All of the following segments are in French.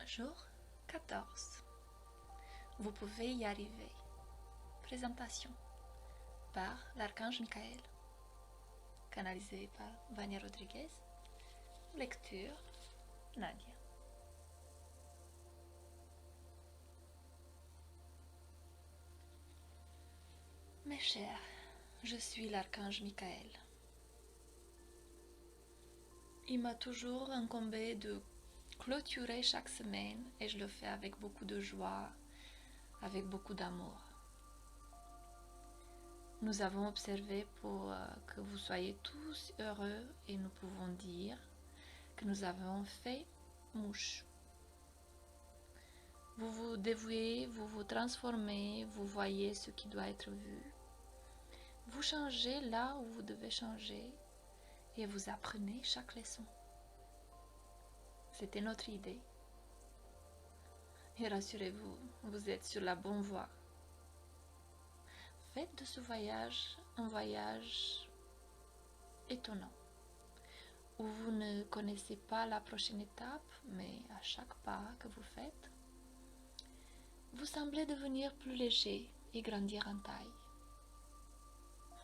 Jour 14. Vous pouvez y arriver. Présentation par l'archange Michael. Canalisé par Vania Rodriguez. Lecture Nadia. Mes chers, je suis l'archange Michael. Il m'a toujours incombé de clôturer chaque semaine et je le fais avec beaucoup de joie, avec beaucoup d'amour. Nous avons observé pour que vous soyez tous heureux et nous pouvons dire que nous avons fait mouche. Vous vous dévouez, vous vous transformez, vous voyez ce qui doit être vu. Vous changez là où vous devez changer et vous apprenez chaque leçon. C'était notre idée. Et rassurez-vous, vous êtes sur la bonne voie. Faites de ce voyage un voyage étonnant, où vous ne connaissez pas la prochaine étape, mais à chaque pas que vous faites, vous semblez devenir plus léger et grandir en taille.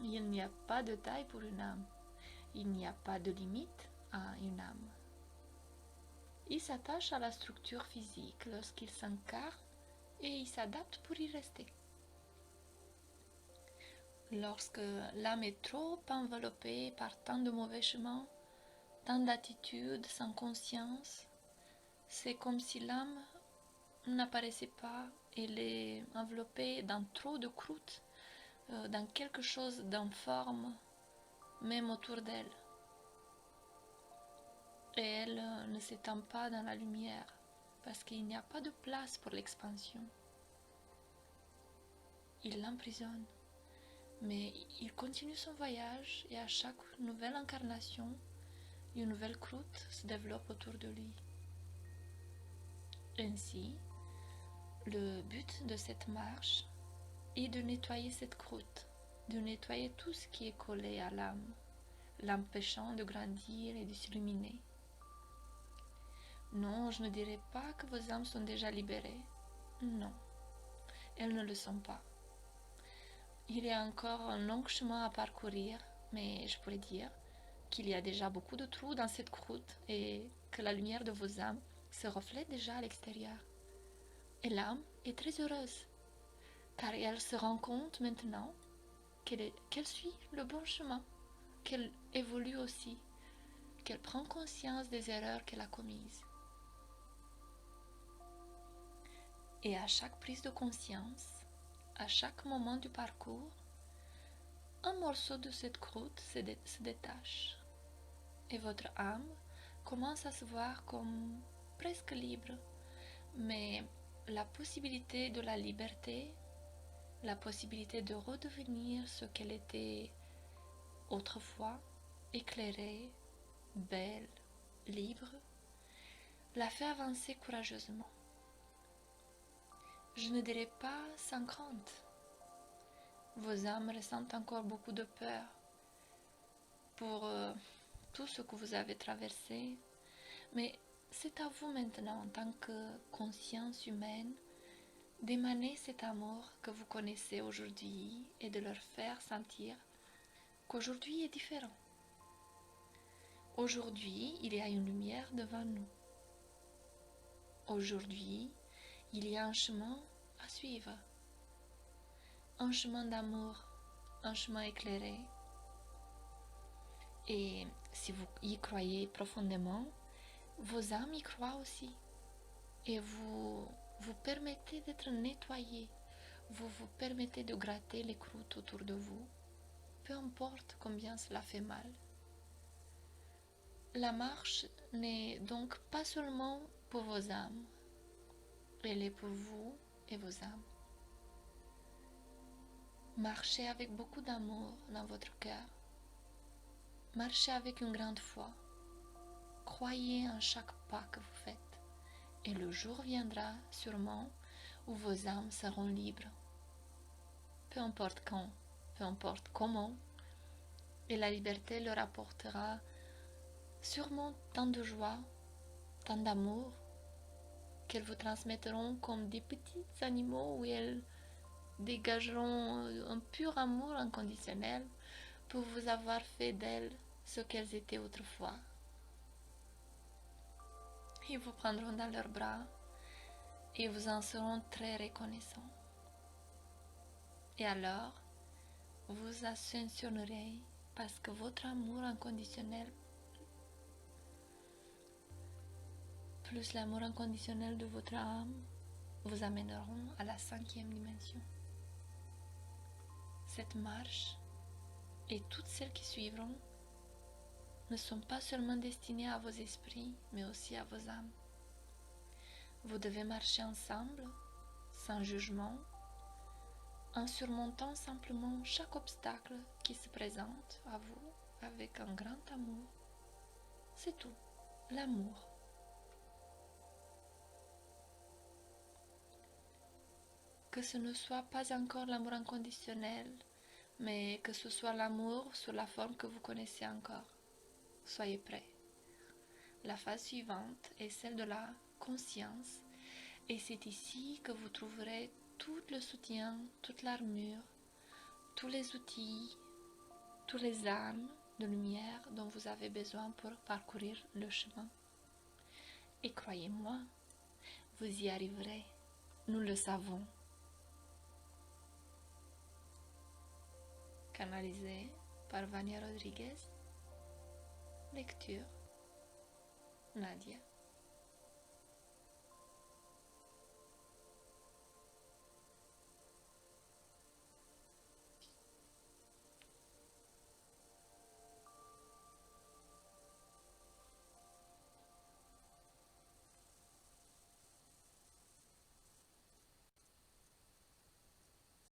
Il n'y a pas de taille pour une âme. Il n'y a pas de limite à une âme. Il s'attache à la structure physique lorsqu'il s'incarne et il s'adapte pour y rester. Lorsque l'âme est trop enveloppée par tant de mauvais chemins, tant d'attitudes sans conscience, c'est comme si l'âme n'apparaissait pas, elle est enveloppée dans trop de croûte, dans quelque chose d'informe, même autour d'elle. Et elle ne s'étend pas dans la lumière, parce qu'il n'y a pas de place pour l'expansion. Il l'emprisonne, mais il continue son voyage et à chaque nouvelle incarnation, une nouvelle croûte se développe autour de lui. Ainsi, le but de cette marche est de nettoyer cette croûte, de nettoyer tout ce qui est collé à l'âme, l'empêchant de grandir et de s'illuminer. Non, je ne dirais pas que vos âmes sont déjà libérées. Non, elles ne le sont pas. Il y a encore un long chemin à parcourir, mais je pourrais dire qu'il y a déjà beaucoup de trous dans cette croûte et que la lumière de vos âmes se reflète déjà à l'extérieur. Et l'âme est très heureuse, car elle se rend compte maintenant qu'elle suit le bon chemin, qu'elle évolue aussi, qu'elle prend conscience des erreurs qu'elle a commises. Et à chaque prise de conscience, à chaque moment du parcours, un morceau de cette croûte se détache et votre âme commence à se voir comme presque libre, mais la possibilité de la liberté, la possibilité de redevenir ce qu'elle était autrefois, éclairée, belle, libre, la fait avancer courageusement. Je ne dirais pas sans crainte. Vos âmes ressentent encore beaucoup de peur pour tout ce que vous avez traversé, mais c'est à vous maintenant, en tant que conscience humaine, d'émaner cet amour que vous connaissez aujourd'hui et de leur faire sentir qu'aujourd'hui est différent. Aujourd'hui, il y a une lumière devant nous. Aujourd'hui, il y a un chemin à suivre. Un chemin d'amour, un chemin éclairé. Et si vous y croyez profondément, vos âmes y croient aussi. Et vous vous permettez d'être nettoyés. Vous vous permettez de gratter les croûtes autour de vous, peu importe combien cela fait mal. La marche n'est donc pas seulement pour vos âmes, elle est pour vous et vos âmes. Marchez avec beaucoup d'amour dans votre cœur. Marchez avec une grande foi. Croyez en chaque pas que vous faites. Et le jour viendra sûrement où vos âmes seront libres. Peu importe quand, peu importe comment, et la liberté leur apportera sûrement tant de joie, tant d'amour, qu'elles vous transmettront comme des petits animaux où elles dégageront un pur amour inconditionnel pour vous avoir fait d'elles ce qu'elles étaient autrefois. Ils vous prendront dans leurs bras et vous en seront très reconnaissants. Et alors, vous ascensionnerez parce que votre amour inconditionnel plus l'amour inconditionnel de votre âme vous amèneront à la 5e dimension. Cette marche et toutes celles qui suivront ne sont pas seulement destinées à vos esprits, mais aussi à vos âmes. Vous devez marcher ensemble, sans jugement, en surmontant simplement chaque obstacle qui se présente à vous avec un grand amour. C'est tout, l'amour. Que ce ne soit pas encore l'amour inconditionnel, mais que ce soit l'amour sous la forme que vous connaissez encore. Soyez prêts. La phase suivante est celle de la conscience, et c'est ici que vous trouverez tout le soutien, toute l'armure, tous les outils, toutes les armes de lumière dont vous avez besoin pour parcourir le chemin. Et croyez-moi, vous y arriverez, nous le savons. Canalisé par Vania Rodriguez. Lecture Nadia.